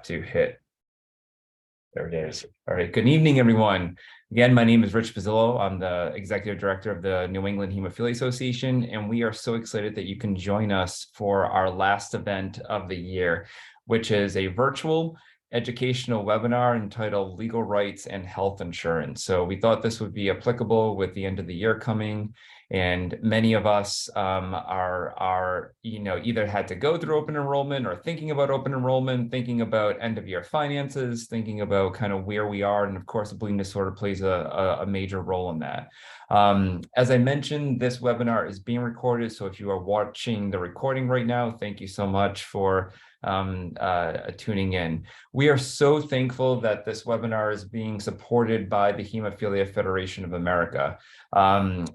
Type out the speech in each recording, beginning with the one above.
to hit. There it is. All right. Good evening, everyone. Again, my name is Rich Pizzillo. I'm the Executive Director of the New England Hemophilia Association, and we are so excited that you can join us for our last event of the year, which is a virtual educational webinar entitled Legal Rights and Health Insurance. So we thought this would be applicable with the end of the year coming, and many of us are either had to go through open enrollment or thinking about open enrollment, thinking about end of year finances, thinking about kind of where we are, and of course, the bleeding disorder plays a major role in that. As I mentioned, this webinar is being recorded, so if you are watching the recording right now, thank you so much for tuning in. We are so thankful that this webinar is being supported by the Hemophilia Federation of America.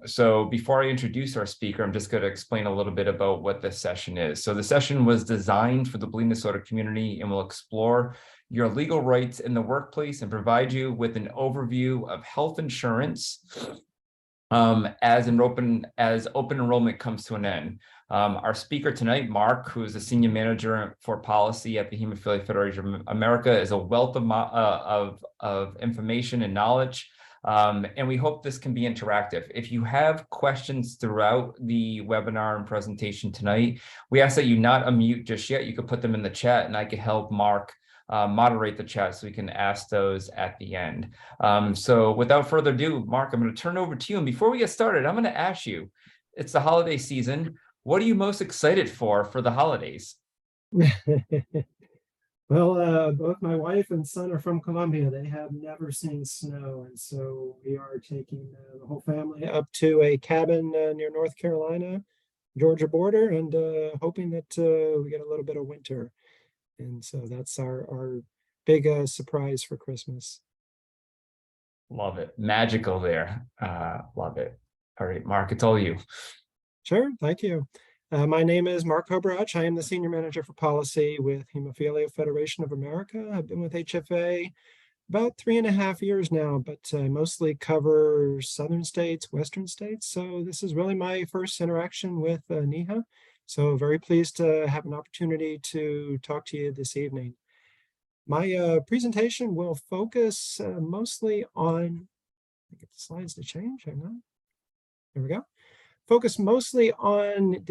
So before I introduce our speaker, I'm just going to explain a little bit about what this session is. So the session was designed for the bleeding disorder community and will explore your legal rights in the workplace and provide you with an overview of health insurance as open enrollment comes to an end. Our speaker tonight, Mark, who is the Senior Manager for Policy at the Hemophilia Federation of America, is a wealth of information and knowledge, and we hope this can be interactive. If you have questions throughout the webinar and presentation tonight, we ask that you not unmute just yet. You could put them in the chat, and I could help Mark moderate the chat so we can ask those at the end. So without further ado, Mark, I'm going to turn over to you. And before we get started, I'm going to ask you, it's the holiday season. What are you most excited for the holidays? Well, both my wife and son are from Colombia. They have never seen snow. And so we are taking the whole family up to a cabin near North Carolina, Georgia border, and hoping that we get a little bit of winter. And so that's our big surprise for Christmas. Love it. Magical there. Love it. All right, Mark, it's all you. Sure. Thank you. My name is Mark Hobrach. I am the Senior Manager for Policy with Hemophilia Federation of America. I've been with HFA about 3.5 years now, but I mostly cover southern states, western states. So this is really my first interaction with NEHA. So very pleased to have an opportunity to talk to you this evening. My presentation will focus mostly on, get the slides to change, hang on. There we go. Focus mostly on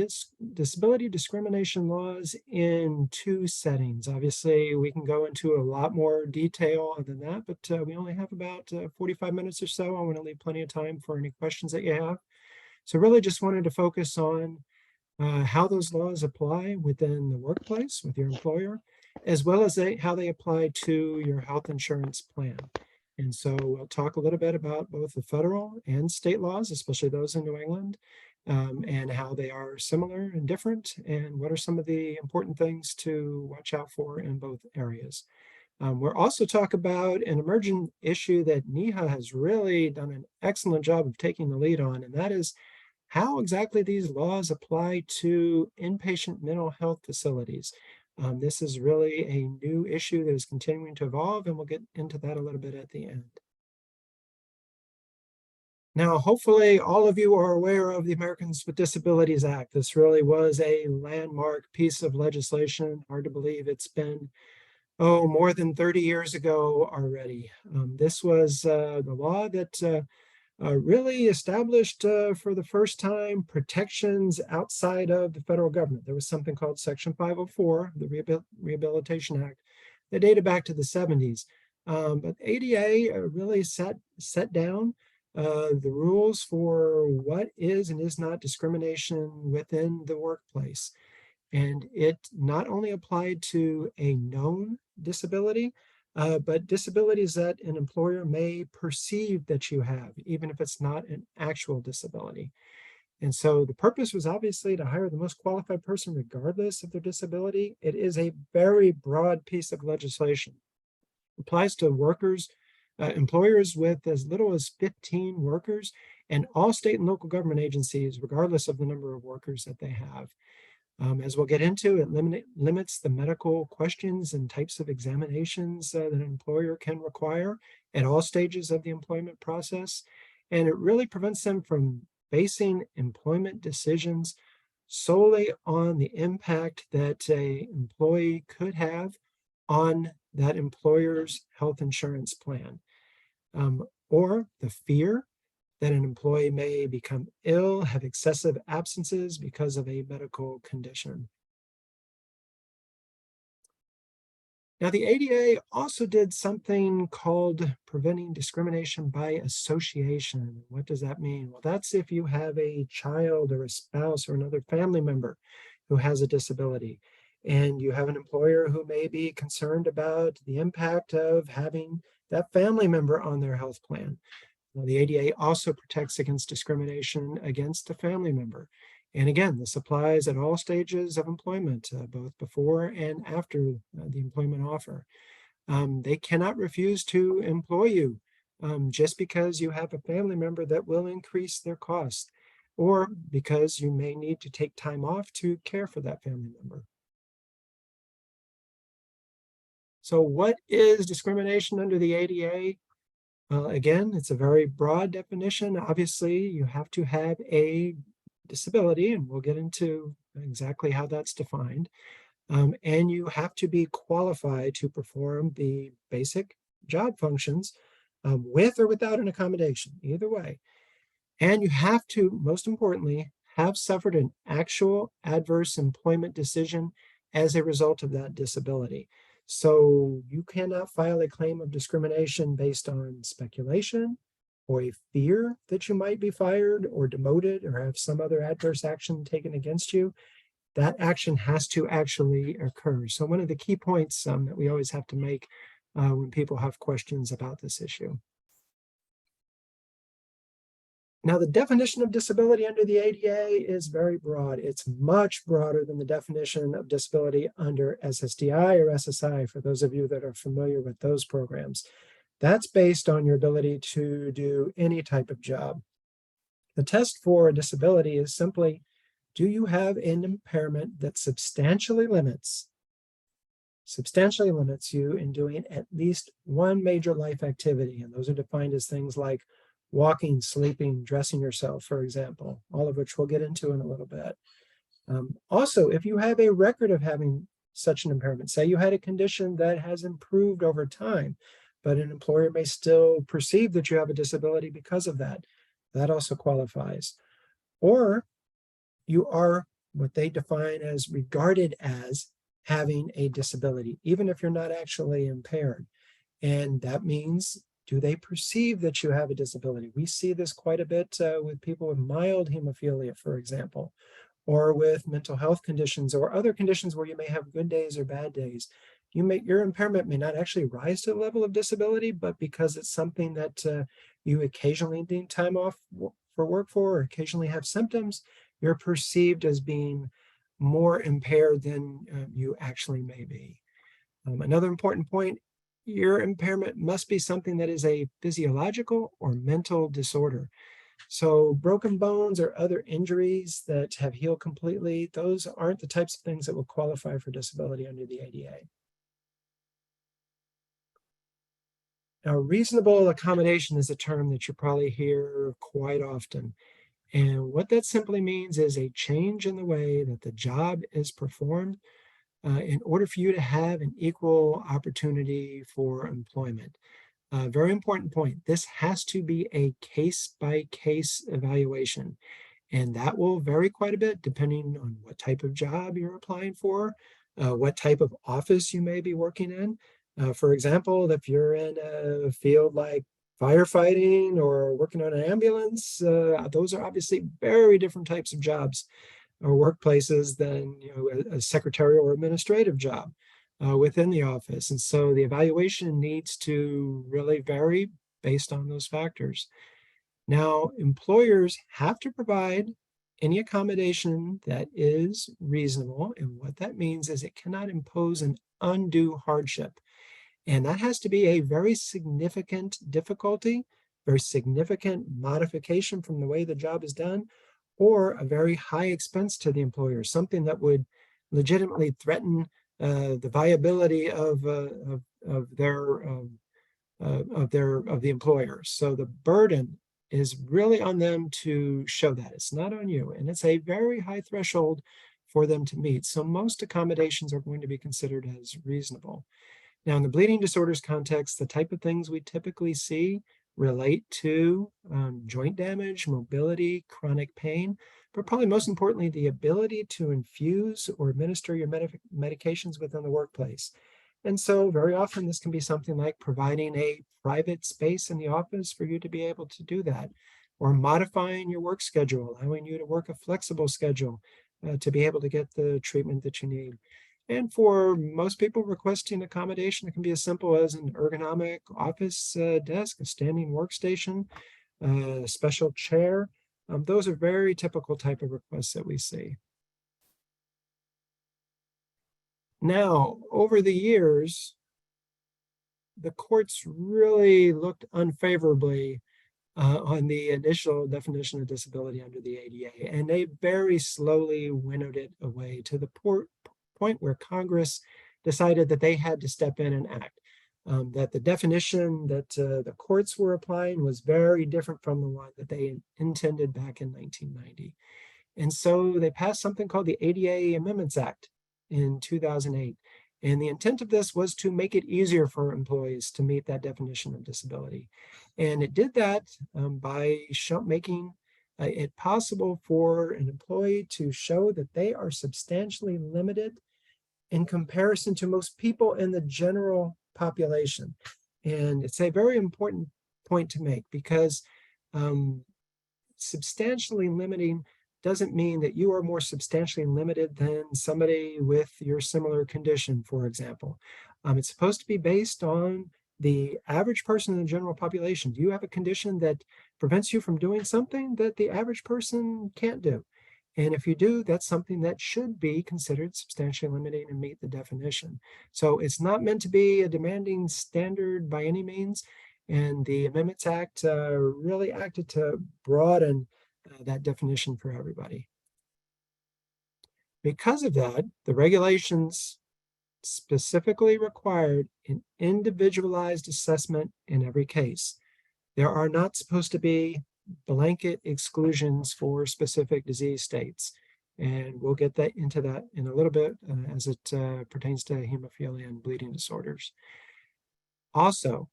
disability discrimination laws in two settings. Obviously, we can go into a lot more detail than that, but we only have about 45 minutes or so. I want to leave plenty of time for any questions that you have. So really just wanted to focus on how those laws apply within the workplace with your employer, as well as how they apply to your health insurance plan. And so we'll talk a little bit about both the federal and state laws, especially those in New England, and how they are similar and different, and what are some of the important things to watch out for in both areas. We'll also talk about an emerging issue that NEHA has really done an excellent job of taking the lead on, and that is how exactly these laws apply to inpatient mental health facilities. This is really a new issue that is continuing to evolve, and we'll get into that a little bit at the end. Now, hopefully all of you are aware of the Americans with Disabilities Act. This really was a landmark piece of legislation. Hard to believe it's been, more than 30 years ago already. This was the law that really established for the first time protections outside of the federal government. There was something called Section 504, the Rehabilitation Act, that dated back to the 70s. But ADA really set down the rules for what is and is not discrimination within the workplace. And it not only applied to a known disability, but disabilities that an employer may perceive that you have, even if it's not an actual disability. And so the purpose was obviously to hire the most qualified person regardless of their disability. It is a very broad piece of legislation. It applies to workers, employers with as little as 15 workers, and all state and local government agencies, regardless of the number of workers that they have. As we'll get into, it limits the medical questions and types of examinations that an employer can require at all stages of the employment process. And it really prevents them from basing employment decisions solely on the impact that an employee could have on that employer's health insurance plan, or the fear that an employee may become ill, have excessive absences because of a medical condition. Now, the ADA also did something called preventing discrimination by association. What does that mean? Well, that's if you have a child or a spouse or another family member who has a disability, and you have an employer who may be concerned about the impact of having that family member on their health plan. Now, the ADA also protects against discrimination against a family member. And again, this applies at all stages of employment, both before and after the employment offer. They cannot refuse to employ you just because you have a family member that will increase their costs, or because you may need to take time off to care for that family member. So what is discrimination under the ADA? Again, it's a very broad definition. Obviously, you have to have a disability, and we'll get into exactly how that's defined. And you have to be qualified to perform the basic job functions with or without an accommodation, either way. And you have to, most importantly, have suffered an actual adverse employment decision as a result of that disability. So you cannot file a claim of discrimination based on speculation or a fear that you might be fired or demoted or have some other adverse action taken against you. That action has to actually occur. So one of the key points that we always have to make when people have questions about this issue. Now, the definition of disability under the ADA is very broad. It's much broader than the definition of disability under SSDI or SSI, for those of you that are familiar with those programs. That's based on your ability to do any type of job. The test for a disability is simply, do you have an impairment that substantially limits you in doing at least one major life activity? And those are defined as things like walking, sleeping, dressing yourself, for example, all of which we'll get into in a little bit. Also, if you have a record of having such an impairment, say you had a condition that has improved over time, but an employer may still perceive that you have a disability because of that, that also qualifies. Or you are what they define as regarded as having a disability, even if you're not actually impaired. And that means, do they perceive that you have a disability? We see this quite a bit with people with mild hemophilia, for example, or with mental health conditions or other conditions where you may have good days or bad days. Your impairment may not actually rise to the level of disability, but because it's something that you occasionally need time off for work for, or occasionally have symptoms, you're perceived as being more impaired than you actually may be. Another important point, your impairment must be something that is a physiological or mental disorder. So broken bones or other injuries that have healed completely, those aren't the types of things that will qualify for disability under the ADA. Now, reasonable accommodation is a term that you probably hear quite often. And what that simply means is a change in the way that the job is performed in order for you to have an equal opportunity for employment. Very important point. This has to be a case-by-case evaluation, and that will vary quite a bit depending on what type of job you're applying for, what type of office you may be working in. For example, if you're in a field like firefighting or working on an ambulance, those are obviously very different types of jobs or workplaces than a secretarial or administrative job within the office. And so the evaluation needs to really vary based on those factors. Now, employers have to provide any accommodation that is reasonable. And what that means is it cannot impose an undue hardship. And that has to be a very significant difficulty, very significant modification from the way the job is done, or a very high expense to the employer, something that would legitimately threaten the viability of the employer. So the burden is really on them to show that. It's not on you, and it's a very high threshold for them to meet. So most accommodations are going to be considered as reasonable. Now, in the bleeding disorders context, the type of things we typically see relate to joint damage, mobility, chronic pain, but probably most importantly, the ability to infuse or administer your medications within the workplace. And so very often this can be something like providing a private space in the office for you to be able to do that, or modifying your work schedule, allowing you to work a flexible schedule to be able to get the treatment that you need. And for most people requesting accommodation, it can be as simple as an ergonomic office desk, a standing workstation, a special chair. Those are very typical type of requests that we see. Now, over the years, the courts really looked unfavorably on the initial definition of disability under the ADA, and they very slowly winnowed it away to the point where Congress decided that they had to step in and act. That the definition that the courts were applying was very different from the one that they intended back in 1990. And so they passed something called the ADA Amendments Act in 2008. And the intent of this was to make it easier for employees to meet that definition of disability. And it did that by making it possible for an employee to show that they are substantially limited in comparison to most people in the general population. And it's a very important point to make, because substantially limiting doesn't mean that you are more substantially limited than somebody with your similar condition, for example. It's supposed to be based on the average person in the general population. Do you have a condition that prevents you from doing something that the average person can't do? And if you do, that's something that should be considered substantially limiting and meet the definition. So it's not meant to be a demanding standard by any means. And the Amendments Act really acted to broaden that definition for everybody. Because of that, the regulations specifically required an individualized assessment in every case. There are not supposed to be blanket exclusions for specific disease states. And we'll get into that in a little bit as it pertains to hemophilia and bleeding disorders. Also,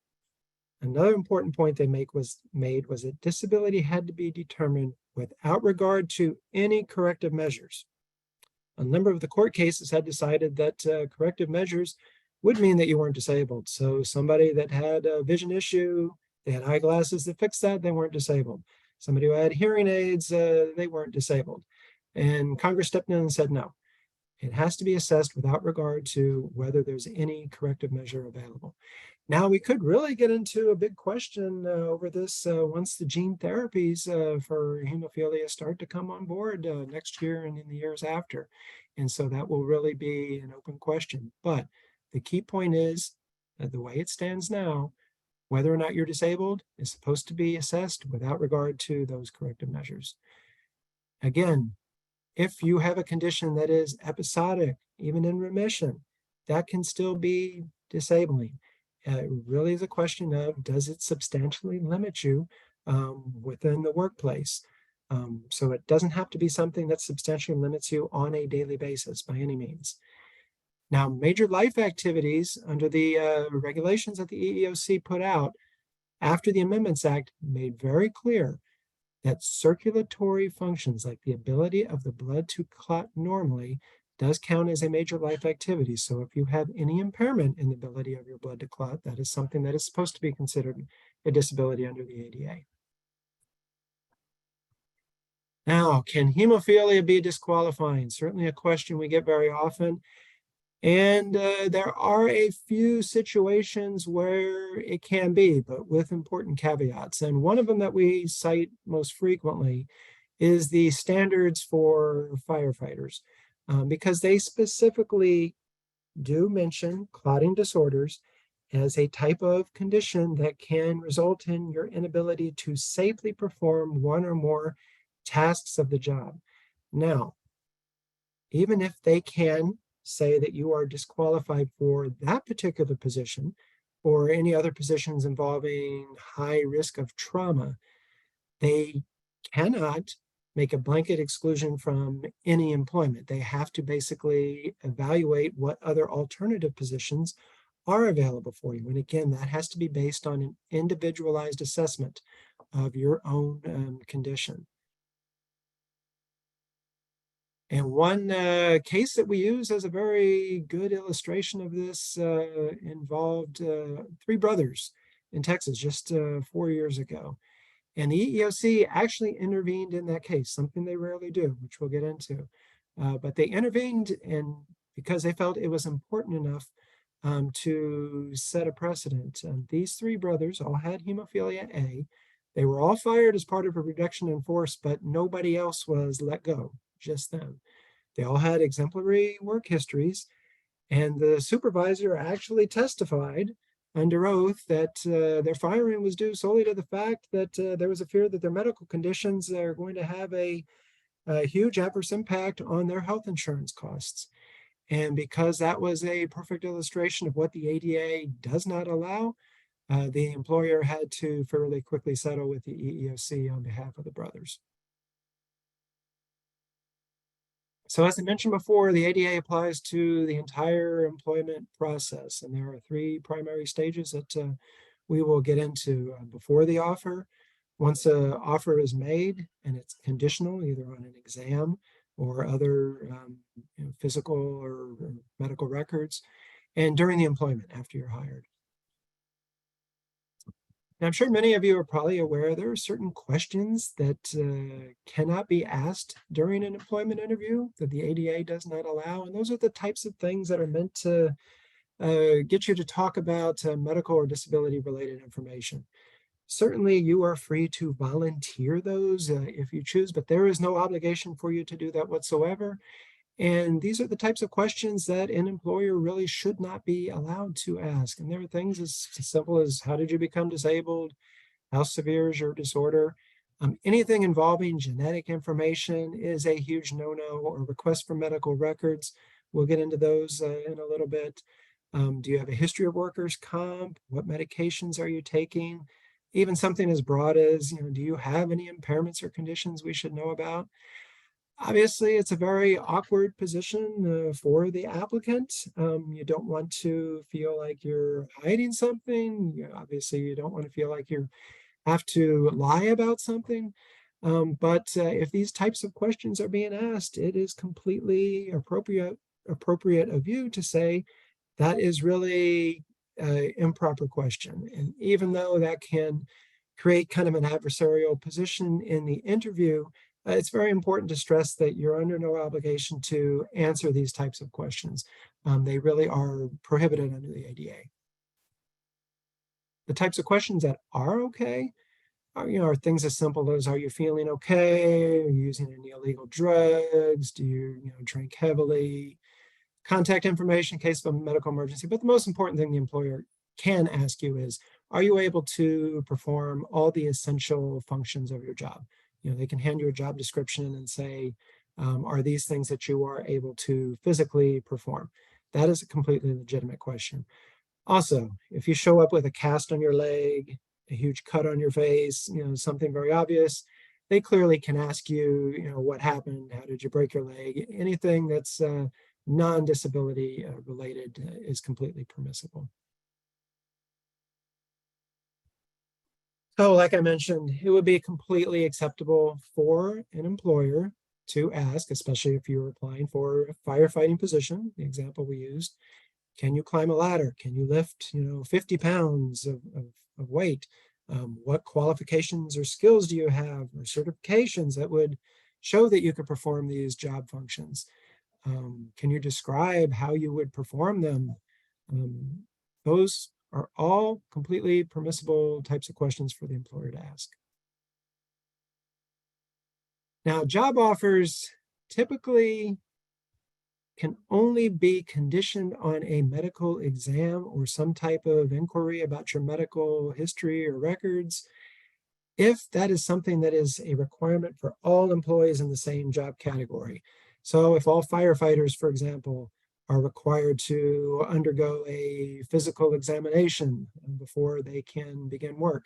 another important point they made was that disability had to be determined without regard to any corrective measures. A number of the court cases had decided that corrective measures would mean that you weren't disabled. So somebody that had a vision issue, they had eyeglasses that fixed that, they weren't disabled. Somebody who had hearing aids, they weren't disabled. And Congress stepped in and said, no, it has to be assessed without regard to whether there's any corrective measure available. Now, we could really get into a big question over this once the gene therapies for hemophilia start to come on board next year and in the years after. And so that will really be an open question. But the key point is that the way it stands now, whether or not you're disabled is supposed to be assessed without regard to those corrective measures. Again, if you have a condition that is episodic, even in remission, that can still be disabling. It really is a question of, does it substantially limit you within the workplace? So it doesn't have to be something that substantially limits you on a daily basis by any means. Now, major life activities under the regulations that the EEOC put out after the Amendments Act made very clear that circulatory functions, like the ability of the blood to clot normally, does count as a major life activity. So if you have any impairment in the ability of your blood to clot, that is something that is supposed to be considered a disability under the ADA. Now, can hemophilia be disqualifying? Certainly a question we get very often. And there are a few situations where it can be, but with important caveats. And one of them that we cite most frequently is the standards for firefighters, because they specifically do mention clotting disorders as a type of condition that can result in your inability to safely perform one or more tasks of the job. Now, even if they can say that you are disqualified for that particular position or any other positions involving high risk of trauma, they cannot make a blanket exclusion from any employment. They have to basically evaluate what other alternative positions are available for you. And again, that has to be based on an individualized assessment of your own condition. And one case that we use as a very good illustration of this involved three brothers in Texas just 4 years ago. And the EEOC actually intervened in that case, something they rarely do, which we'll get into. But they intervened and because they felt it was important enough to set a precedent. And these three brothers all had hemophilia A. They were all fired as part of a reduction in force, but nobody else was let go, just them. They all had exemplary work histories, and the supervisor actually testified under oath that their firing was due solely to the fact that there was a fear that their medical conditions are going to have a huge adverse impact on their health insurance costs. And because that was a perfect illustration of what the ADA does not allow, the employer had to fairly quickly settle with the EEOC on behalf of the brothers. So as I mentioned before, the ADA applies to the entire employment process, and there are three primary stages that we will get into before the offer. Once an offer is made and it's conditional, either on an exam or other physical or medical records, and during the employment after you're hired. Now, I'm sure many of you are probably aware there are certain questions that cannot be asked during an employment interview that the ADA does not allow. And those are the types of things that are meant to get you to talk about medical or disability related information. Certainly, you are free to volunteer those if you choose, but there is no obligation for you to do that whatsoever. And these are the types of questions that an employer really should not be allowed to ask. And there are things as simple as how did you become disabled? How severe is your disorder? Anything involving genetic information is a huge no-no, or request for medical records. We'll get into those in a little bit. Do you have a history of workers' comp? What medications are you taking? Even something as broad as, do you have any impairments or conditions we should know about? Obviously, it's a very awkward position for the applicant. You don't want to feel like you're hiding something. Obviously, you don't want to feel like you have to lie about something. But if these types of questions are being asked, it is completely appropriate of you to say that is really an improper question. And even though that can create kind of an adversarial position in the interview, it's very important to stress that you're under no obligation to answer these types of questions. They really are prohibited under the ADA. The types of questions that are okay are things as simple as, are you feeling okay? Are you using any illegal drugs? Do you, drink heavily? Contact information in case of a medical emergency. But the most important thing the employer can ask you is, are you able to perform all the essential functions of your job? They can hand you a job description and say, are these things that you are able to physically perform? That is a completely legitimate question. Also, if you show up with a cast on your leg, a huge cut on your face, something very obvious, they clearly can ask you, what happened? How did you break your leg? Anything that's non-disability related is completely permissible. So like I mentioned, it would be completely acceptable for an employer to ask, especially if you're applying for a firefighting position, the example we used, can you climb a ladder? Can you lift, 50 pounds of weight? What qualifications or skills do you have, or certifications that would show that you could perform these job functions? Can you describe how you would perform them? Those are all completely permissible types of questions for the employer to ask. Now, job offers typically can only be conditioned on a medical exam or some type of inquiry about your medical history or records, if that is something that is a requirement for all employees in the same job category. So if all firefighters, for example, are required to undergo a physical examination before they can begin work,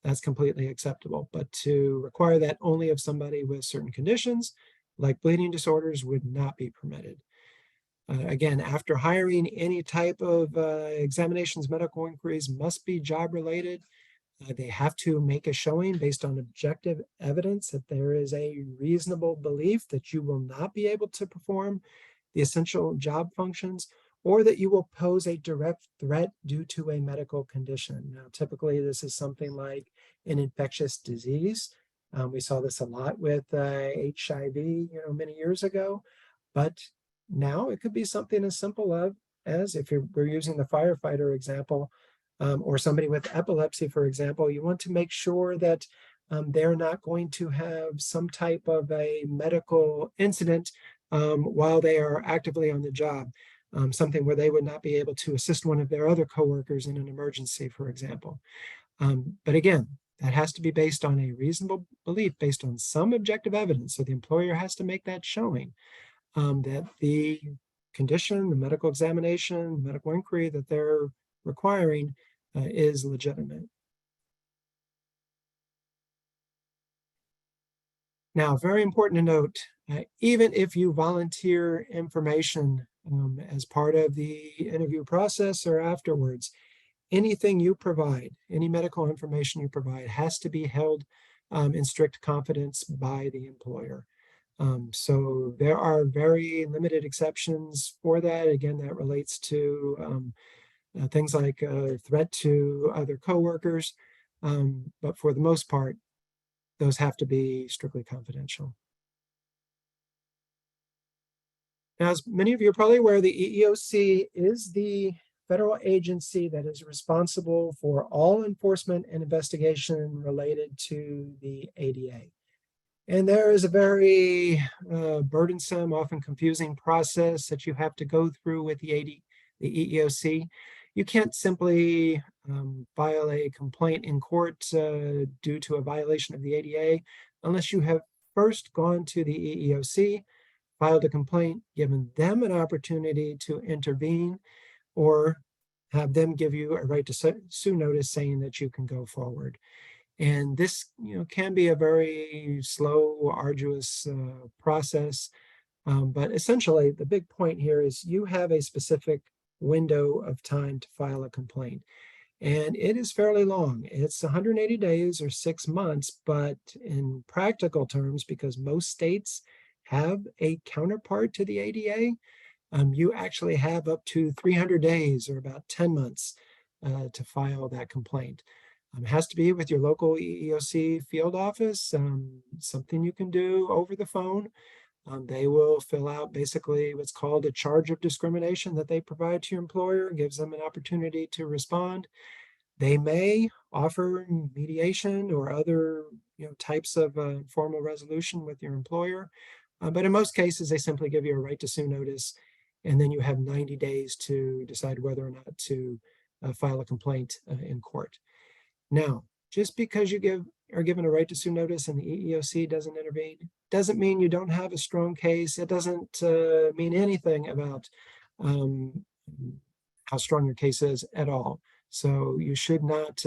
that's completely acceptable. But to require that only of somebody with certain conditions, like bleeding disorders, would not be permitted. Again, after hiring, any type of examinations, medical inquiries must be job related. They have to make a showing based on objective evidence that there is a reasonable belief that you will not be able to perform the essential job functions, or that you will pose a direct threat due to a medical condition. Now, typically, this is something like an infectious disease. We saw this a lot with HIV, many years ago, but now it could be something as simple as if we're using the firefighter example, or somebody with epilepsy, for example, you want to make sure that they're not going to have some type of a medical incident while they are actively on the job, something where they would not be able to assist one of their other coworkers in an emergency, for example. But again, that has to be based on a reasonable belief, based on some objective evidence. So the employer has to make that showing that the condition, the medical examination, medical inquiry that they're requiring is legitimate. Now, very important to note, even if you volunteer information as part of the interview process or afterwards, anything you provide, any medical information you provide has to be held in strict confidence by the employer. So there are very limited exceptions for that. Again, that relates to things like threat to other coworkers. But for the most part, those have to be strictly confidential. Now, as many of you are probably aware, the EEOC is the federal agency that is responsible for all enforcement and investigation related to the ADA. And there is a very burdensome, often confusing process that you have to go through with the EEOC. You can't simply file a complaint in court due to a violation of the ADA unless you have first gone to the EEOC, filed a complaint, given them an opportunity to intervene, or have them give you a right to sue notice saying that you can go forward. And this, can be a very slow, arduous process. But essentially, the big point here is you have a specific window of time to file a complaint. And it is fairly long. It's 180 days or 6 months, but in practical terms, because most states have a counterpart to the ADA, you actually have up to 300 days or about 10 months to file that complaint. It has to be with your local EEOC field office, something you can do over the phone. They will fill out basically what's called a charge of discrimination that they provide to your employer, gives them an opportunity to respond. They may offer mediation or other types of formal resolution with your employer. But in most cases, they simply give you a right to sue notice, and then you have 90 days to decide whether or not to file a complaint in court. Now, just because you are given a right to sue notice and the EEOC doesn't intervene, doesn't mean you don't have a strong case. It doesn't mean anything about how strong your case is at all. So you should not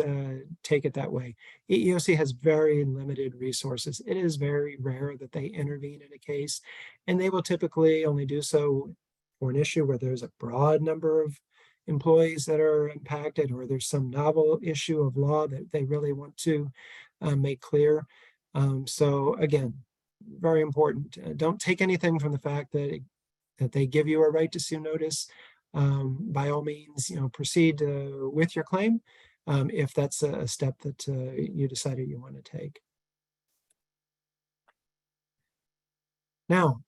take it that way. EEOC has very limited resources. It is very rare that they intervene in a case, and they will typically only do so for an issue where there's a broad number of employees that are impacted, or there's some novel issue of law that they really want to make clear. So again, very important. Don't take anything from the fact that they give you a right to sue notice. By all means, proceed with your claim if that's a step that you decided you want to take. Now,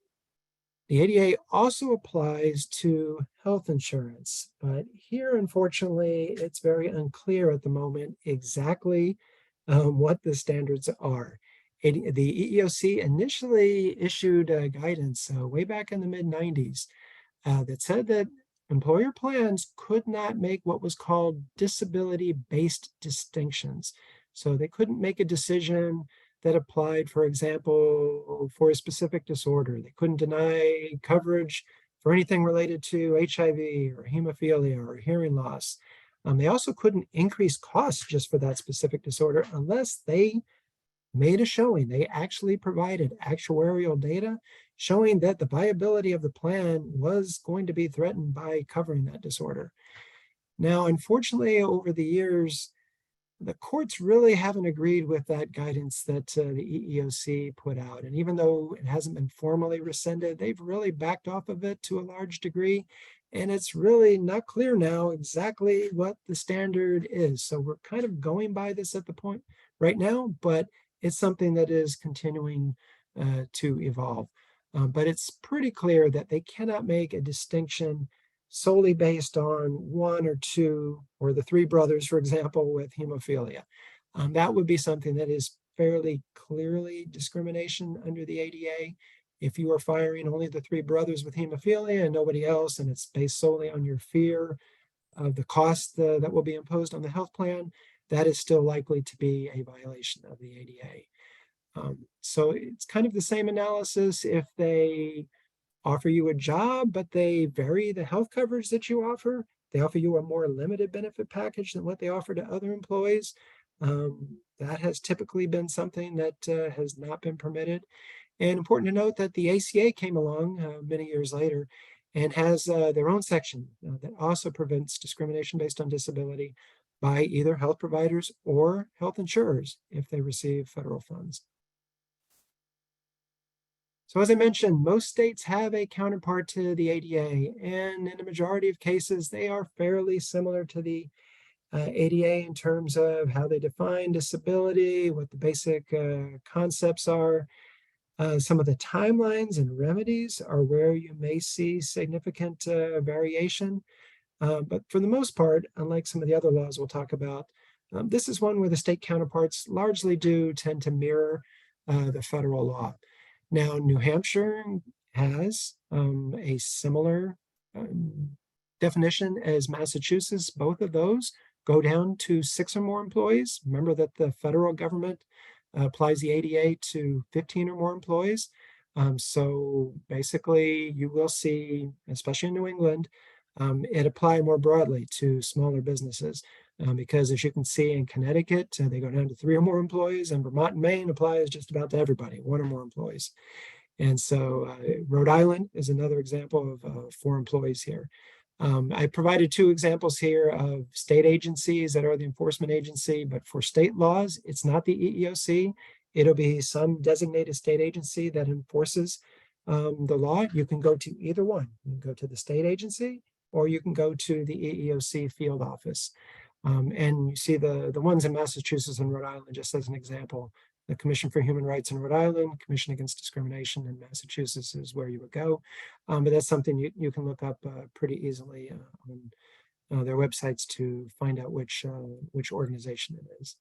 the ADA also applies to health insurance, but here, unfortunately, it's very unclear at the moment exactly what the standards are. The EEOC initially issued guidance way back in the mid-90s that said that employer plans could not make what was called disability-based distinctions. So they couldn't make a decision that applied, for example, for a specific disorder. They couldn't deny coverage for anything related to HIV or hemophilia or hearing loss. They also couldn't increase costs just for that specific disorder unless they made a showing. They actually provided actuarial data showing that the viability of the plan was going to be threatened by covering that disorder. Now, unfortunately, over the years, the courts really haven't agreed with that guidance that the EEOC put out. And even though it hasn't been formally rescinded, they've really backed off of it to a large degree. And it's really not clear now exactly what the standard is. So we're kind of going by this at the point right now, but it's something that is continuing to evolve. But it's pretty clear that they cannot make a distinction solely based on one or two or the three brothers, for example, with hemophilia. That would be something that is fairly clearly discrimination under the ADA. If you are firing only the three brothers with hemophilia and nobody else, and it's based solely on your fear of the cost that will be imposed on the health plan, that is still likely to be a violation of the ADA. So it's kind of the same analysis if they offer you a job, but they vary the health coverage that you offer. They offer you a more limited benefit package than what they offer to other employees. That has typically been something that has not been permitted. And important to note that the ACA came along many years later and has their own section that also prevents discrimination based on disability by either health providers or health insurers if they receive federal funds. So as I mentioned, most states have a counterpart to the ADA, and in a majority of cases, they are fairly similar to the ADA in terms of how they define disability, what the basic concepts are. Some of the timelines and remedies are where you may see significant variation. But for the most part, unlike some of the other laws we'll talk about, this is one where the state counterparts largely do tend to mirror the federal law. Now, New Hampshire has a similar definition as Massachusetts. Both of those go down to 6 or more employees. Remember that the federal government applies the ADA to 15 or more employees. So basically, you will see, especially in New England, it apply more broadly to smaller businesses. Because as you can see in Connecticut, they go down to 3 or more employees, and Vermont and Maine applies just about to everybody, 1 or more employees. And so Rhode Island is another example of 4 employees here. I provided 2 examples here of state agencies that are the enforcement agency, but for state laws, it's not the EEOC. It'll be some designated state agency that enforces the law. You can go to either one. You can go to the state agency, or you can go to the EEOC field office. And you see the ones in Massachusetts and Rhode Island, just as an example. The Commission for Human Rights in Rhode Island, Commission Against Discrimination in Massachusetts is where you would go. But that's something you can look up pretty easily on their websites to find out which organization it is.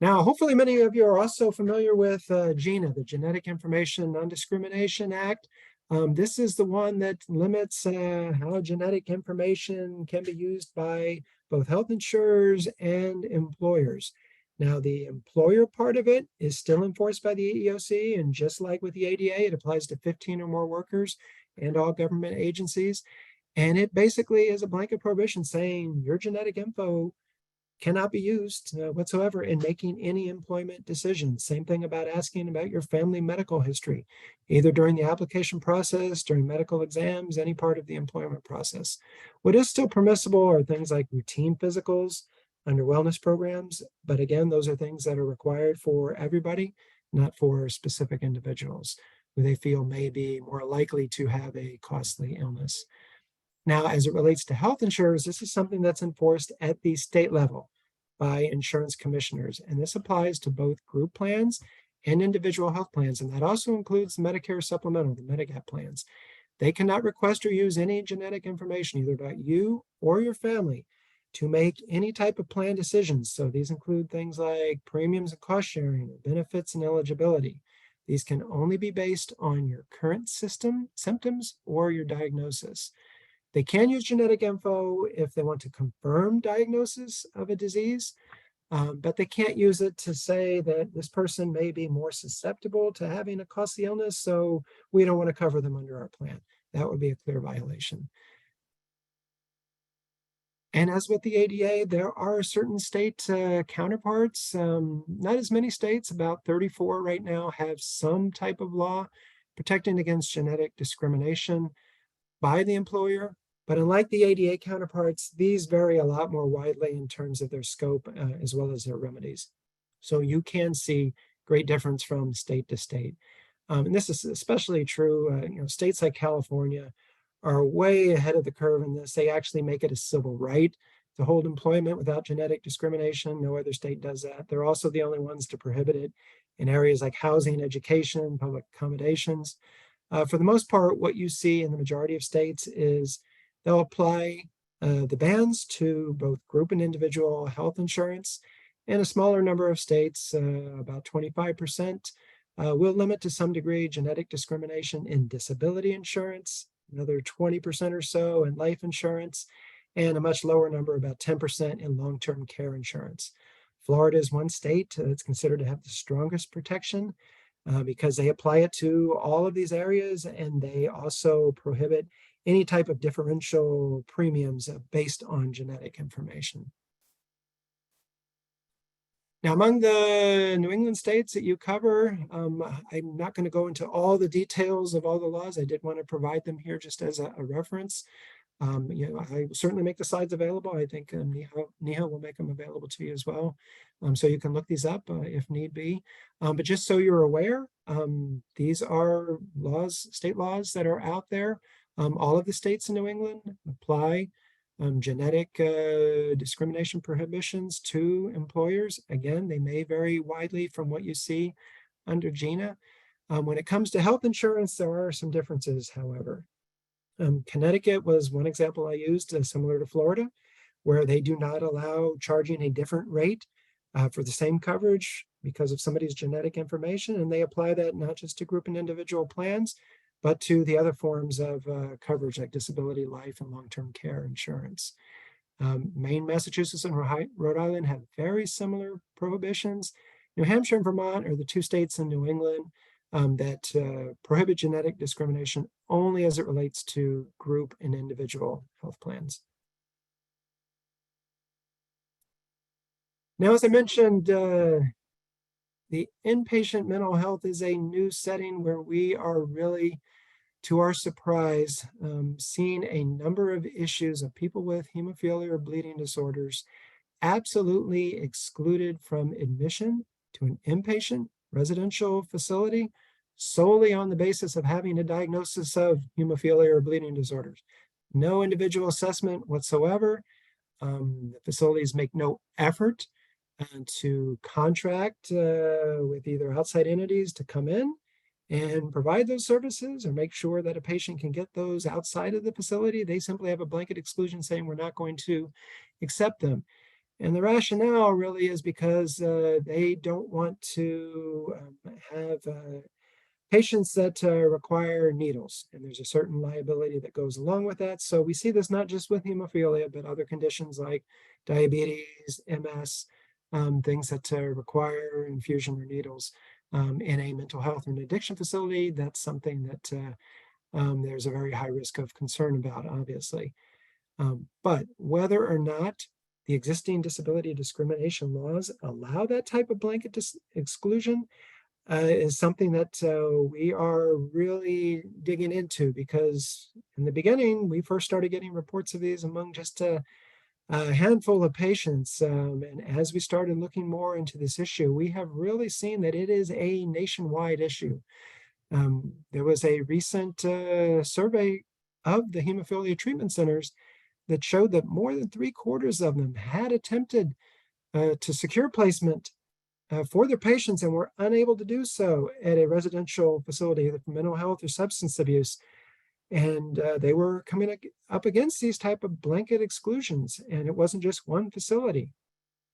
Now, hopefully many of you are also familiar with GINA, the Genetic Information Non-Discrimination Act. This is the one that limits how genetic information can be used by both health insurers and employers. Now, the employer part of it is still enforced by the EEOC, and just like with the ADA, it applies to 15 or more workers and all government agencies. And it basically is a blanket prohibition saying your genetic info cannot be used whatsoever in making any employment decisions. Same thing about asking about your family medical history, either during the application process, during medical exams, any part of the employment process. What is still permissible are things like routine physicals under wellness programs. But again, those are things that are required for everybody, not for specific individuals who they feel may be more likely to have a costly illness. Now, as it relates to health insurers, this is something that's enforced at the state level by insurance commissioners. And this applies to both group plans and individual health plans. And that also includes Medicare supplemental, the Medigap plans. They cannot request or use any genetic information, either about you or your family, to make any type of plan decisions. So these include things like premiums and cost sharing, benefits and eligibility. These can only be based on your current symptoms or your diagnosis. They can use genetic info if they want to confirm diagnosis of a disease, but they can't use it to say that this person may be more susceptible to having a costly illness, so we don't want to cover them under our plan. That would be a clear violation. And as with the ADA, there are certain state counterparts. Not as many states, about 34 right now, have some type of law protecting against genetic discrimination by the employer. But unlike the ADA counterparts, these vary a lot more widely in terms of their scope as well as their remedies. So you can see great difference from state to state. And this is especially true, states like California are way ahead of the curve in this. They actually make it a civil right to hold employment without genetic discrimination. No other state does that. They're also the only ones to prohibit it in areas like housing, education, public accommodations. For the most part, what you see in the majority of states is they'll apply the bans to both group and individual health insurance. And a smaller number of states, about 25%, will limit to some degree genetic discrimination in disability insurance, another 20% or so in life insurance, and a much lower number, about 10% in long-term care insurance. Florida is one state that's considered to have the strongest protection because they apply it to all of these areas, and they also prohibit any type of differential premiums based on genetic information. Now, among the New England states that you cover, I'm not going to go into all the details of all the laws. I did want to provide them here just as a reference. I will certainly make the slides available. I think Neha will make them available to you as well. So you can look these up if need be. But just so you're aware, these are laws, state laws that are out there. All of the states in New England apply genetic discrimination prohibitions to employers. Again, they may vary widely from what you see under GINA. When it comes to health insurance, there are some differences, however. Connecticut was one example I used, similar to Florida, where they do not allow charging a different rate for the same coverage because of somebody's genetic information, and they apply that not just to group and individual plans, but to the other forms of coverage like disability, life, and long-term care insurance. Maine, Massachusetts, and Rhode Island have very similar prohibitions. New Hampshire and Vermont are the two states in New England that prohibit genetic discrimination only as it relates to group and individual health plans. Now, as I mentioned, the inpatient mental health is a new setting where we are really, to our surprise, seeing a number of issues of people with hemophilia or bleeding disorders absolutely excluded from admission to an inpatient residential facility solely on the basis of having a diagnosis of hemophilia or bleeding disorders. No individual assessment whatsoever. The facilities make no effort to contract with either outside entities to come in and provide those services or make sure that a patient can get those outside of the facility. They simply have a blanket exclusion saying we're not going to accept them. And the rationale really is because they don't want to have patients that require needles, and there's a certain liability that goes along with that. So we see this not just with hemophilia, but other conditions like diabetes, MS, things that require infusion or needles in a mental health and addiction facility. That's something that there's a very high risk of concern about, obviously. But whether or not the existing disability discrimination laws allow that type of blanket exclusion is something that we are really digging into, because in the beginning, we first started getting reports of these among just a handful of patients. And as we started looking more into this issue, we have really seen that it is a nationwide issue. There was a recent survey of the hemophilia treatment centers that showed that more than 3/4 of them had attempted to secure placement for their patients and were unable to do so at a residential facility, either for mental health or substance abuse. And they were coming up against these type of blanket exclusions. And it wasn't just one facility.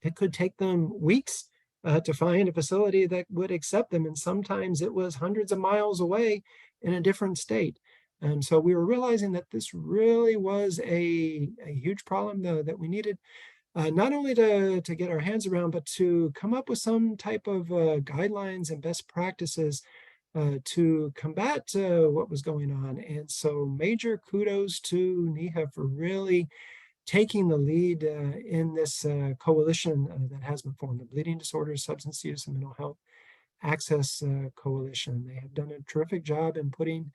It could take them weeks to find a facility that would accept them. And sometimes it was hundreds of miles away in a different state. And so we were realizing that this really was a huge problem, though, that we needed not only to get our hands around, but to come up with some type of guidelines and best practices to combat what was going on. And so major kudos to NEHA for really taking the lead in this coalition that has been formed, the Bleeding Disorders, Substance Use, and Mental Health Access Coalition. They have done a terrific job in putting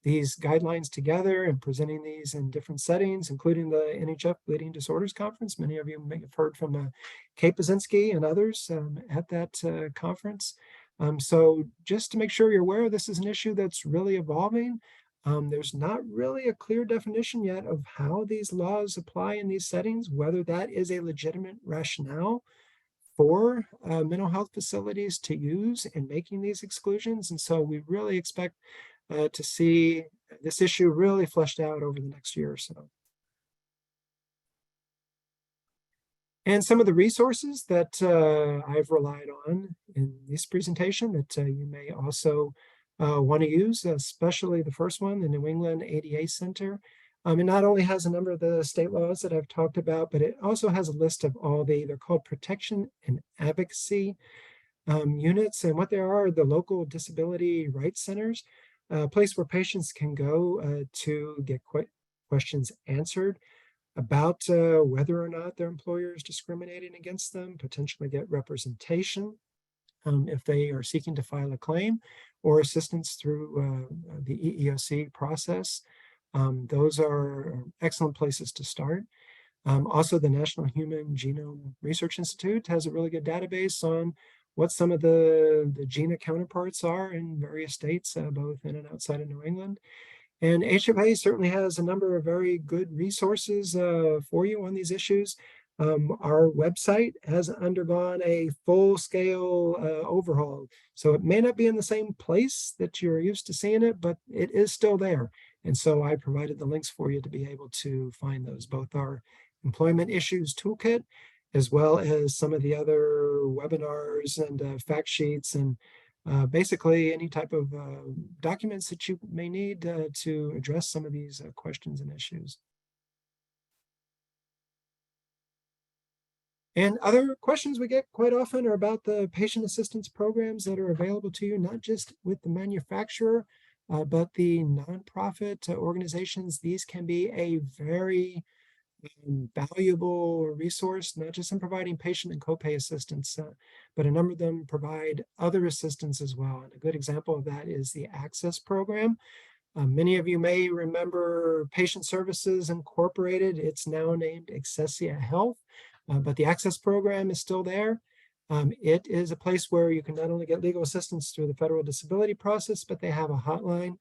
these guidelines together and presenting these in different settings, including the NHF Bleeding Disorders Conference. Many of you may have heard from Kate Basinski and others at that conference. So just to make sure you're aware, this is an issue that's really evolving. There's not really a clear definition yet of how these laws apply in these settings, whether that is a legitimate rationale for mental health facilities to use in making these exclusions. And so we really expect to see this issue really fleshed out over the next year or so. And some of the resources that I've relied on in this presentation that you may also want to use, especially the first one, the New England ADA Center. It not only has a number of the state laws that I've talked about, but it also has a list of all they're called protection and advocacy units. And what they are the local disability rights centers, a place where patients can go to get questions answered about whether or not their employer is discriminating against them, potentially get representation if they are seeking to file a claim, or assistance through the EEOC process. Those are excellent places to start. Also, the National Human Genome Research Institute has a really good database on what some of the GINA counterparts are in various states, both in and outside of New England. And HFA certainly has a number of very good resources for you on these issues. Our website has undergone a full-scale overhaul. So it may not be in the same place that you're used to seeing it, but it is still there. And so I provided the links for you to be able to find those, both our employment issues toolkit, as well as some of the other webinars and fact sheets and basically any type of documents that you may need to address some of these questions and issues. And other questions we get quite often are about the patient assistance programs that are available to you, not just with the manufacturer, but the nonprofit organizations. These can be a very valuable resource, not just in providing patient and copay assistance, but a number of them provide other assistance as well. And a good example of that is the Access program. Many of you may remember Patient Services Incorporated. It's now named Accessia Health, but the Access program is still there. It is a place where you can not only get legal assistance through the federal disability process, but they have a hotline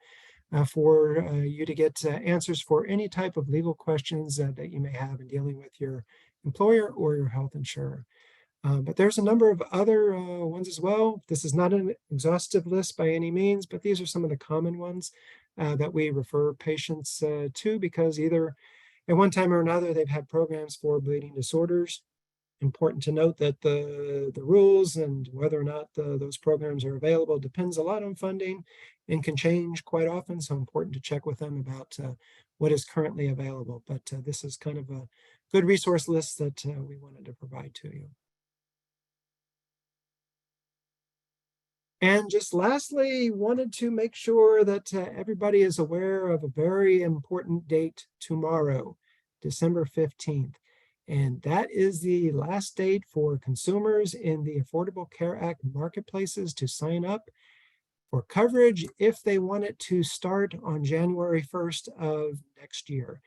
for you to get answers for any type of legal questions that you may have in dealing with your employer or your health insurer. But there's a number of other ones as well. This is not an exhaustive list by any means, but these are some of the common ones that we refer patients to, because either at one time or another, they've had programs for bleeding disorders. Important to note that the rules and whether or not those programs are available depends a lot on funding and can change quite often. So important to check with them about what is currently available. But this is kind of a good resource list that we wanted to provide to you. And just lastly, wanted to make sure that everybody is aware of a very important date tomorrow, December 15th. And that is the last date for consumers in the Affordable Care Act marketplaces to sign up for coverage if they want it to start on January 1st of next year.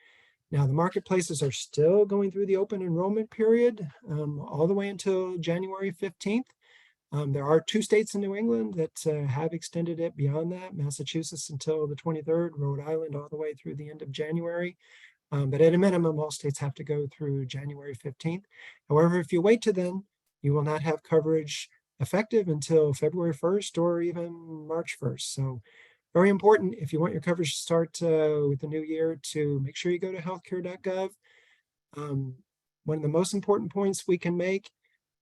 Now, the marketplaces are still going through the open enrollment period all the way until January 15th. There are 2 states in New England that have extended it beyond that, Massachusetts until the 23rd, Rhode Island all the way through the end of January. But at a minimum, all states have to go through January 15th. However, if you wait to then, you will not have coverage effective until February 1st or even March 1st. So very important if you want your coverage to start with the new year to make sure you go to healthcare.gov. One of the most important points we can make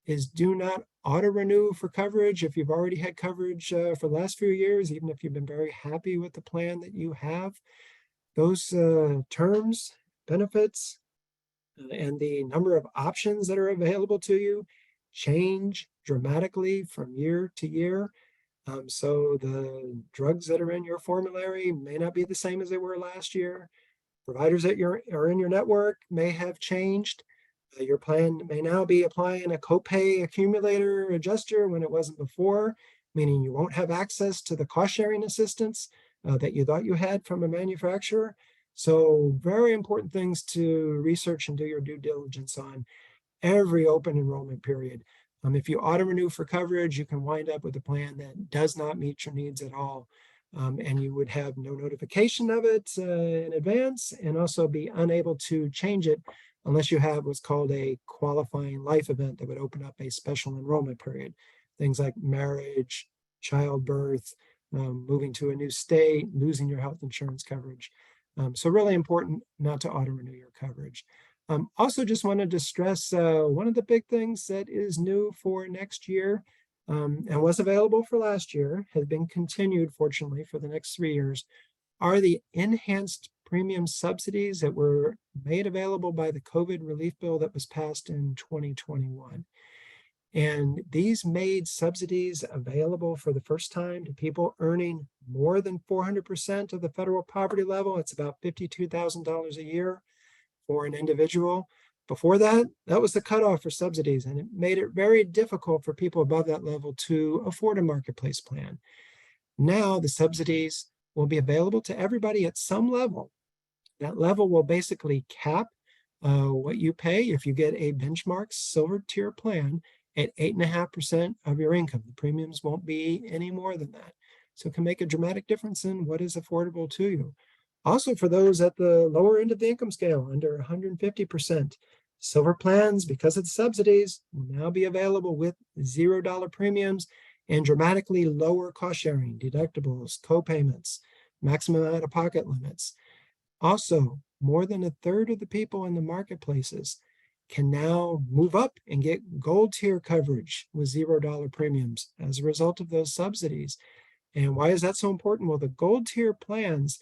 is do not auto-renew for coverage if you've already had coverage for the last few years, even if you've been very happy with the plan that you have. Those terms, benefits, and the number of options that are available to you change dramatically from year to year. So the drugs that are in your formulary may not be the same as they were last year. Providers that are in your network may have changed. Your plan may now be applying a copay accumulator adjuster when it wasn't before, meaning you won't have access to the cost sharing assistance that you thought you had from a manufacturer. So very important things to research and do your due diligence on every open enrollment period. If you auto renew for coverage, you can wind up with a plan that does not meet your needs at all. And you would have no notification of it in advance, and also be unable to change it unless you have what's called a qualifying life event that would open up a special enrollment period. Things like marriage, childbirth, moving to a new state, losing your health insurance coverage. So really important not to auto renew your coverage. Also just wanted to stress one of the big things that is new for next year and was available for last year, has been continued, fortunately, for the next 3 years, are the enhanced premium subsidies that were made available by the COVID relief bill that was passed in 2021. And these made subsidies available for the first time to people earning more than 400% of the federal poverty level. It's about $52,000 a year for an individual. Before that, that was the cutoff for subsidies, and it made it very difficult for people above that level to afford a marketplace plan. Now the subsidies will be available to everybody at some level. That level will basically cap what you pay if you get a benchmark silver tier plan at 8.5% of your income. The premiums won't be any more than that. So it can make a dramatic difference in what is affordable to you. Also, for those at the lower end of the income scale, under 150%, silver plans, because of the subsidies, will now be available with $0 premiums and dramatically lower cost sharing, deductibles, co-payments, maximum out-of-pocket limits. Also, more than a third of the people in the marketplaces can now move up and get gold tier coverage with $0 premiums as a result of those subsidies. And why is that so important? Well, the gold tier plans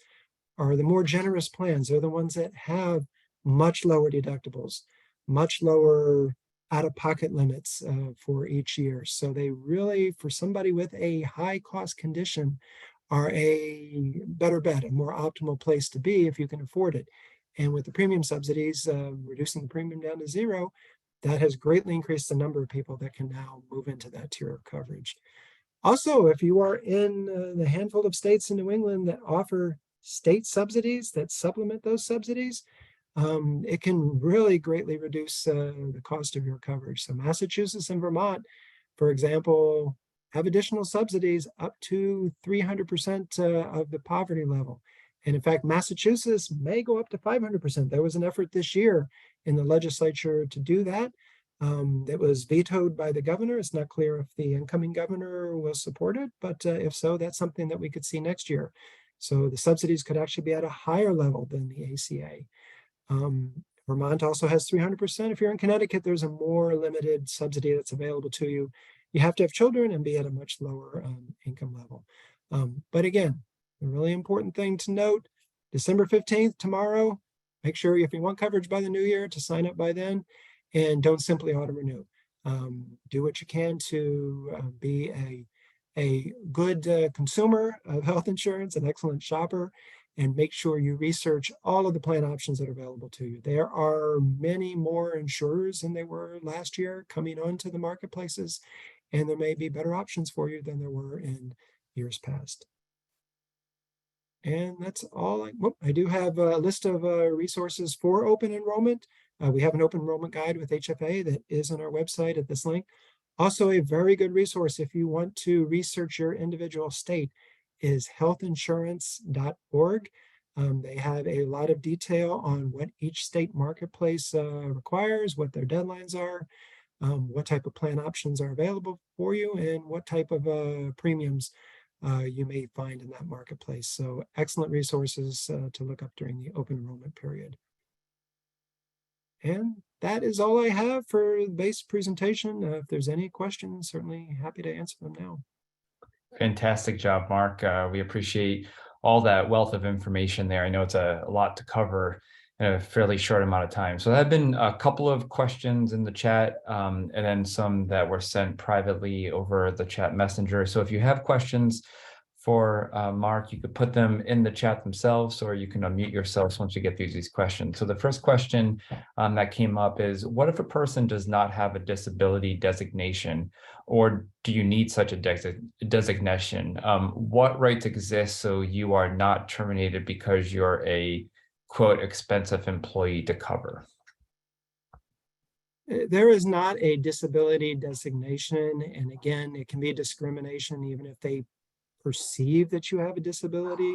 are the more generous plans. They're the ones that have much lower deductibles, much lower out-of-pocket limits for each year. So they really, for somebody with a high cost condition, are a better bet, a more optimal place to be if you can afford it. And with the premium subsidies, reducing the premium down to zero, that has greatly increased the number of people that can now move into that tier of coverage. Also, if you are in the handful of states in New England that offer state subsidies that supplement those subsidies, it can really greatly reduce the cost of your coverage. So Massachusetts and Vermont, for example, have additional subsidies up to 300% of the poverty level. And in fact, Massachusetts may go up to 500%. There was an effort this year in the legislature to do that. It was vetoed by the governor. It's not clear if the incoming governor will support it, but if so, that's something that we could see next year. So the subsidies could actually be at a higher level than the ACA. Vermont also has 300%. If you're in Connecticut, there's a more limited subsidy that's available to you. You have to have children and be at a much lower income level. But again, a really important thing to note, December 15th, tomorrow, make sure if you want coverage by the new year to sign up by then, and don't simply auto renew. Do what you can to be a good consumer of health insurance, an excellent shopper, and make sure you research all of the plan options that are available to you. There are many more insurers than there were last year coming onto the marketplaces, and there may be better options for you than there were in years past. And that's all. I do have a list of resources for open enrollment. We have an open enrollment guide with HFA that is on our website at this link. Also, a very good resource if you want to research your individual state is healthinsurance.org. They have a lot of detail on what each state marketplace requires, what their deadlines are, what type of plan options are available for you, and what type of premiums you may find in that marketplace. So excellent resources to look up during the open enrollment period. And that is all I have for the base presentation. If there's any questions, certainly happy to answer them now. Fantastic job, Mark. We appreciate all that wealth of information there. I know it's a lot to cover in a fairly short amount of time. So there have been a couple of questions in the chat and then some that were sent privately over the chat messenger. So if you have questions, for Mark, you could put them in the chat themselves, or you can unmute yourselves once you get through these questions. So the first question that came up is, what if a person does not have a disability designation, or do you need such a designation? What rights exist so you are not terminated because you're a, quote, expensive employee to cover? There is not a disability designation. And again, it can be discrimination even if they perceive that you have a disability,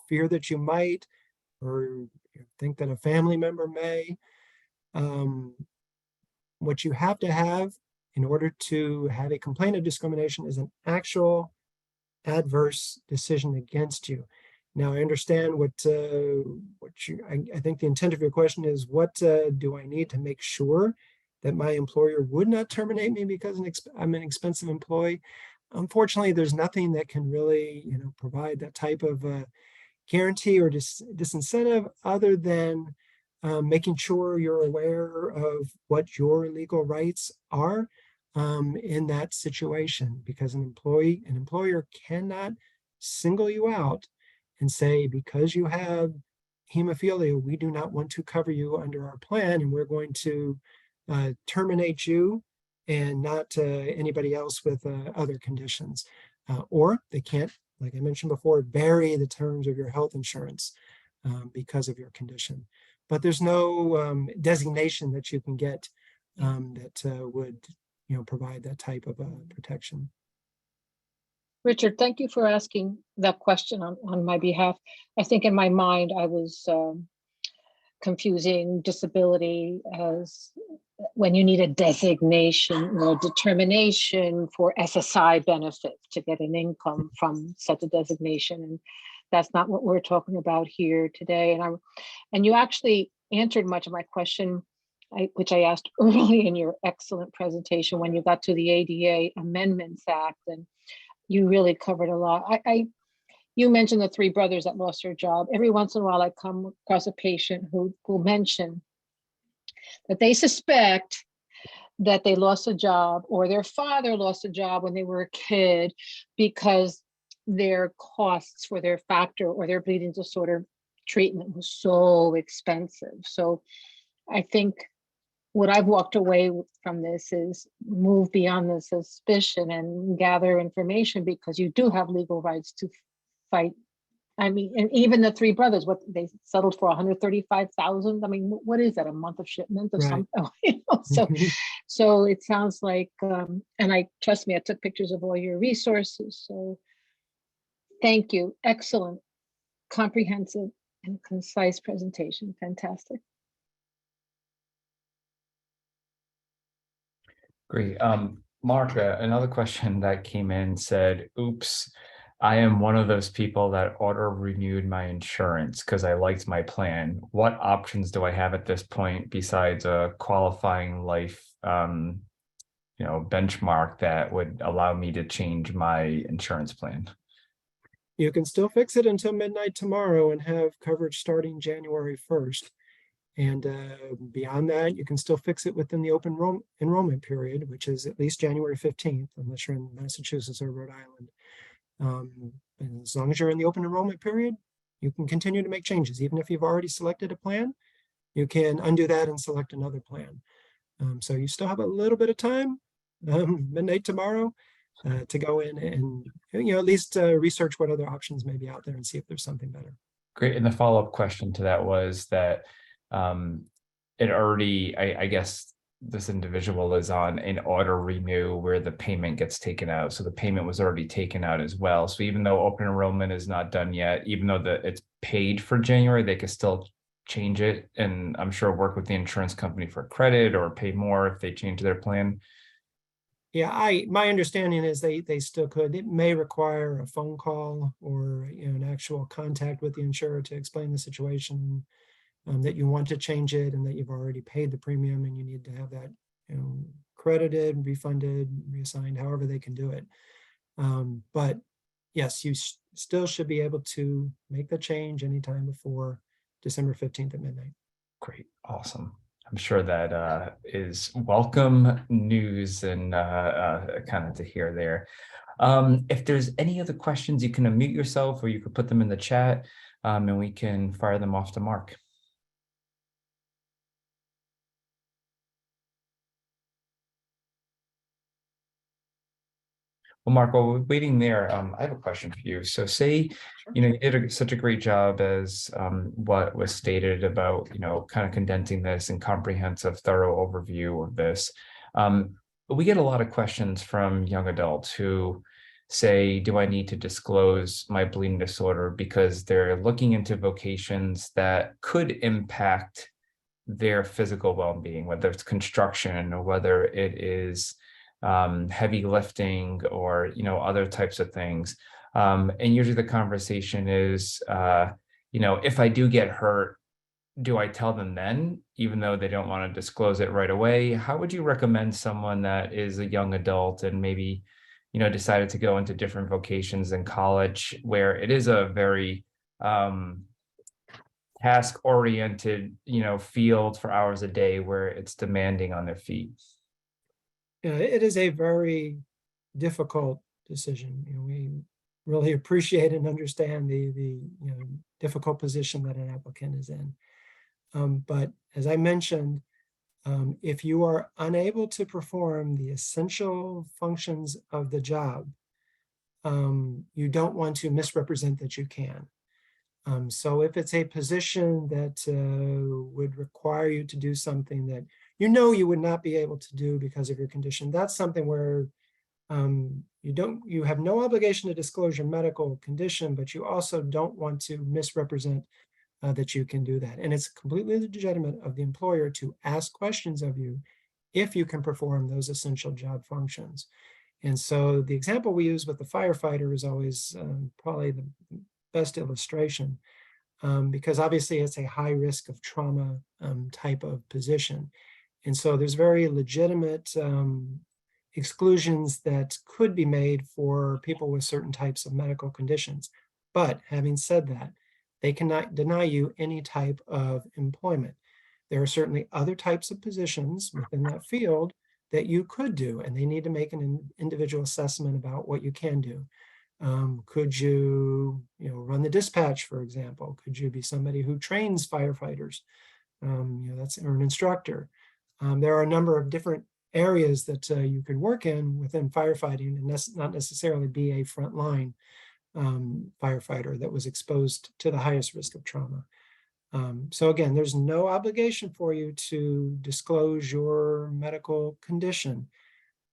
fear that you might, or think that a family member may. What you have to have in order to have a complaint of discrimination is an actual adverse decision against you. Now, I understand I think the intent of your question is, what do I need to make sure that my employer would not terminate me because I'm an expensive employee? Unfortunately, there's nothing that can really, provide that type of guarantee or disincentive other than making sure you're aware of what your legal rights are in that situation, because an employer cannot single you out and say, because you have hemophilia, we do not want to cover you under our plan, and we're going to terminate you and not anybody else with other conditions. Or they can't, like I mentioned before, vary the terms of your health insurance because of your condition. But there's no designation that you can get that would provide that type of protection. Richard, thank you for asking that question on my behalf. I think in my mind, I was confusing disability as when you need a designation or a determination for SSI benefits to get an income from such a designation. And that's not what we're talking about here today. And you actually answered much of my question, which I asked early in your excellent presentation when you got to the ADA Amendments Act, and you really covered a lot. You mentioned the three brothers that lost their job. Every once in a while, I come across a patient who will mention that they suspect that they lost a job or their father lost a job when they were a kid because their costs for their factor or their bleeding disorder treatment was so expensive. So I think what I've walked away from this is move beyond the suspicion and gather information, because you do have legal rights to fight. I mean, and even the three brothers, what they settled for 135,000. I mean, what is that, a month of shipment or Right. something? So it sounds like, and trust me, I took pictures of all your resources. So thank you. Excellent, comprehensive and concise presentation. Fantastic. Great. Mark, another question that came in said, oops, I am one of those people that auto-renewed my insurance because I liked my plan. What options do I have at this point besides a qualifying life benchmark that would allow me to change my insurance plan? You can still fix it until midnight tomorrow and have coverage starting January 1st. And beyond that, you can still fix it within the open enrollment period, which is at least January 15th, unless you're in Massachusetts or Rhode Island. And as long as you're in the open enrollment period, you can continue to make changes. Even if you've already selected a plan, you can undo that and select another plan. So you still have a little bit of time, midnight tomorrow, to go in and at least research what other options may be out there and see if there's something better. Great. And the follow-up question to that was that it already, I guess this individual is on an auto renew where the payment gets taken out. So the payment was already taken out as well. So even though open enrollment is not done yet, even though it's paid for January, they could still change it. And I'm sure work with the insurance company for credit or pay more if they change their plan. Yeah, my understanding is they still could. It may require a phone call or an actual contact with the insurer to explain the situation, that you want to change it and that you've already paid the premium and you need to have that credited, refunded, reassigned, however they can do it. But yes, you still should be able to make the change anytime before December 15th at midnight. Great, awesome. I'm sure that is welcome news and kind of to hear there. If there's any other questions, you can unmute yourself or you could put them in the chat, and we can fire them off to Mark. Well, Mark, while we're waiting there, I have a question for you. So say, you did such a great job as what was stated about, kind of condensing this and comprehensive, thorough overview of this. But we get a lot of questions from young adults who say, do I need to disclose my bleeding disorder because they're looking into vocations that could impact their physical well-being, whether it's construction or whether it is heavy lifting or other types of things, and usually the conversation is if I do get hurt, do I tell them then, even though they don't want to disclose it right away? How would you recommend someone that is a young adult and maybe decided to go into different vocations in college, where it is a very task oriented field for hours a day, where it's demanding on their feet? Yeah, it is a very difficult decision. We really appreciate and understand the difficult position that an applicant is in. But as I mentioned, if you are unable to perform the essential functions of the job, you don't want to misrepresent that you can. So if it's a position that would require you to do something that you would not be able to do because of your condition, that's something where you have no obligation to disclose your medical condition, but you also don't want to misrepresent that you can do that. And it's completely legitimate of the employer to ask questions of you if you can perform those essential job functions. And so the example we use with the firefighter is always probably the best illustration, because obviously it's a high risk of trauma type of position. And so there's very legitimate exclusions that could be made for people with certain types of medical conditions. But having said that, they cannot deny you any type of employment. There are certainly other types of positions within that field that you could do, and they need to make an individual assessment about what you can do. Could you, run the dispatch, for example? Could you be somebody who trains firefighters? That's or an instructor. There are a number of different areas that you could work in within firefighting, and not necessarily be a frontline firefighter that was exposed to the highest risk of trauma. So again, there's no obligation for you to disclose your medical condition,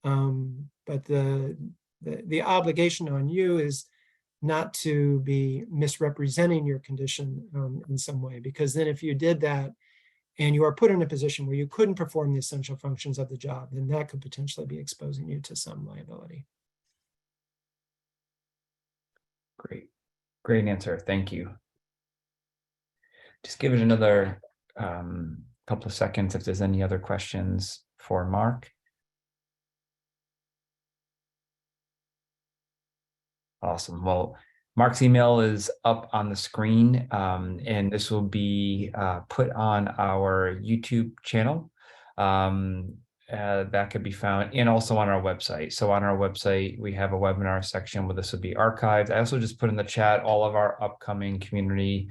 but the obligation on you is not to be misrepresenting your condition in some way, because then if you did that and you are put in a position where you couldn't perform the essential functions of the job, then that could potentially be exposing you to some liability. Great answer. Thank you. Just give it another couple of seconds if there's any other questions for Mark. Awesome. Well, Mark's email is up on the screen, and this will be put on our YouTube channel. That could be found, and also on our website. So on our website, we have a webinar section where this will be archived. I also just put in the chat all of our upcoming community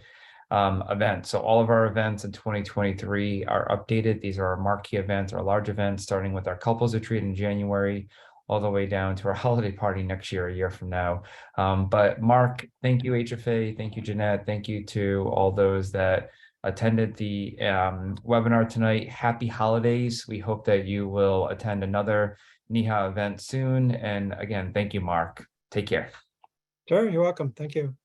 events. So all of our events in 2023 are updated. These are our marquee events, our large events, starting with our couples retreat in January, all the way down to our holiday party next year, a year from now. But Mark, thank you, HFA. Thank you, Jeanette. Thank you to all those that attended the webinar tonight. Happy holidays. We hope that you will attend another NEHA event soon. And again, thank you, Mark. Take care. Sure, you're welcome. Thank you.